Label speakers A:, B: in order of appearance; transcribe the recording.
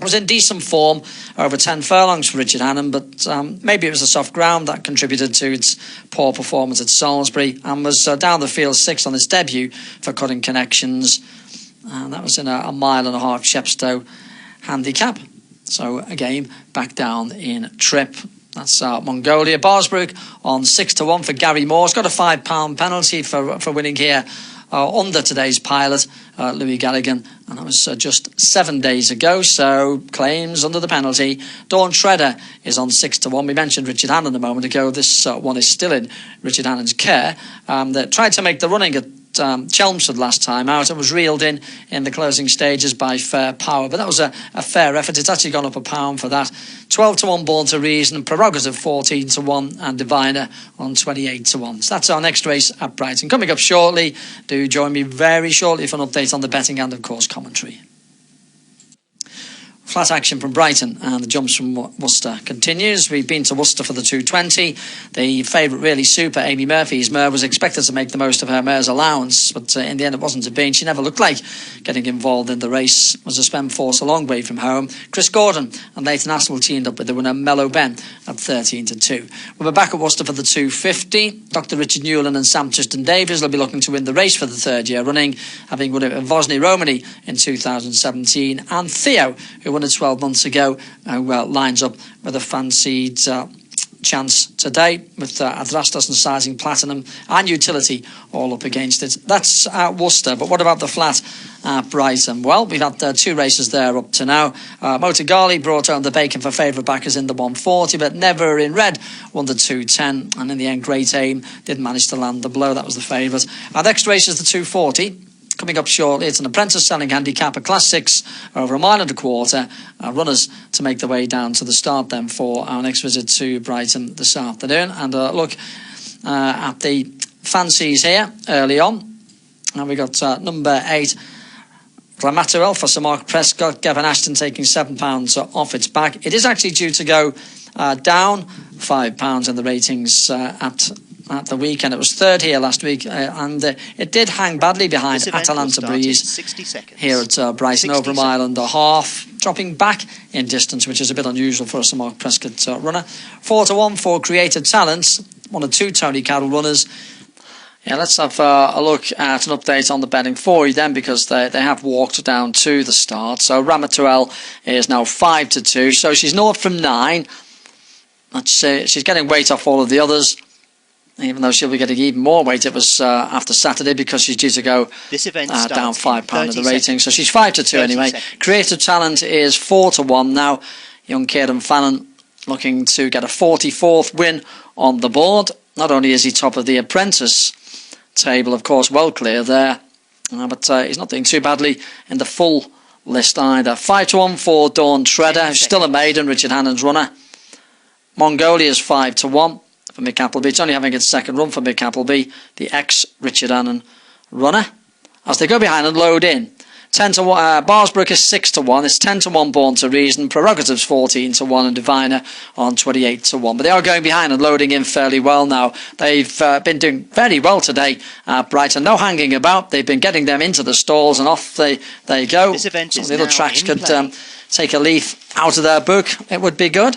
A: Was in decent form over 10 furlongs for Richard Hannon, but maybe it was the soft ground that contributed to its poor performance at Salisbury, and was down the field 6th on its debut for Cutting Connections, and that was in a 1.5 mile Chepstow handicap. So a game back down in trip. That's Mongolia. Barsbrook on 6-1 for Gary Moore. It's got a £5 penalty for winning here under today's pilot, Louis Galligan, and that was just 7 days ago, so claims under the penalty. Dawn Shredder is on 6-1. We mentioned Richard Hannon a moment ago. This one is still in Richard Hannon's care. They tried to make the running at Chelmsford last time out. It was reeled in the closing stages by Fair Power, but that was a fair effort. It's actually gone up £1 for that. 12-1 Born to Reason, Prerogative 14-1, and Diviner on 28-1. So that's our next race at Brighton. Coming up shortly, do join me very shortly for an update on the betting and of course commentary. Flat action from Brighton, and the jumps from Worcester continues. We've been to Worcester for the 220. The favourite, really super, Amy Murphy's mare, was expected to make the most of her mare's allowance, but in the end it wasn't to be. She never looked like getting involved in the race. It was a spend force a long way from home. Chris Gordon and Leighton Aspel teamed up with the winner Mellow Ben at 13-2. We're back at Worcester for the 250. Dr. Richard Newland and Sam Tristan-Davies will be looking to win the race for the third year running, having won it with Vosny Romani in 2017, and Theo, who won it 12 months ago, lines up with a fancied chance today with Adrastos and Sizing Platinum and Utility all up against it. That's at Worcester, but what about the flat at Brighton? Well, we've had 2 races there up to now. Motogali brought home the bacon for favourite backers in the 140, but Never in Red won the 210, and in the end Great Aim didn't manage to land the blow. That was the favourite. Our next race is the 240. Coming up shortly, it's an apprentice selling handicap, a Class 6 over 1.25 miles. Runners to make their way down to the start then for our next visit to Brighton this afternoon. And look at the fancies here early on. And we got number 8, Glamatuel for Sir Mark Prescott. Gavin Ashton taking £7 off its back. It is actually due to go down £5 in the ratings at the weekend. It was third here last week, and it did hang badly behind Atalanta Breeze here at Brighton, over 1.5 miles, dropping back in distance, which is a bit unusual for a Sir Mark Prescott runner. 4-1 for Creative Talents, one of 2 Tony Carroll runners. Yeah, let's have a look at an update on the betting for you then, because they have walked down to the start. So Ramatuel is now 5-2, so she's north from 9. She's getting weight off all of the others, even though she'll be getting even more weight. It was after Saturday, because she's due to go down £5 in the rating. So she's 5-2 anyway. Creative Talent is 4-1 now. Young Kieran Fallon looking to get a 44th win on the board. Not only is he top of the apprentice table, of course, well clear there, but he's not doing too badly in the full list either. 5-1 for Dawn Shredder, who's still a maiden, Richard Hannon's runner. Mongolia is 5-1. For Mick Appleby. It's only having its second run for Mick Appleby, the ex-Richard Hannon runner. As they go behind and load in, 10-1. Barsbrook is 6-1. It's 10-1 Born to Reason. Prerogatives 14-1, and Diviner on 28-1. But they are going behind and loading in fairly well now. They've been doing very well today at Brighton. No hanging about. They've been getting them into the stalls, and off they go.
B: This event is
A: little tracks could take a leaf out of their book. It would be good.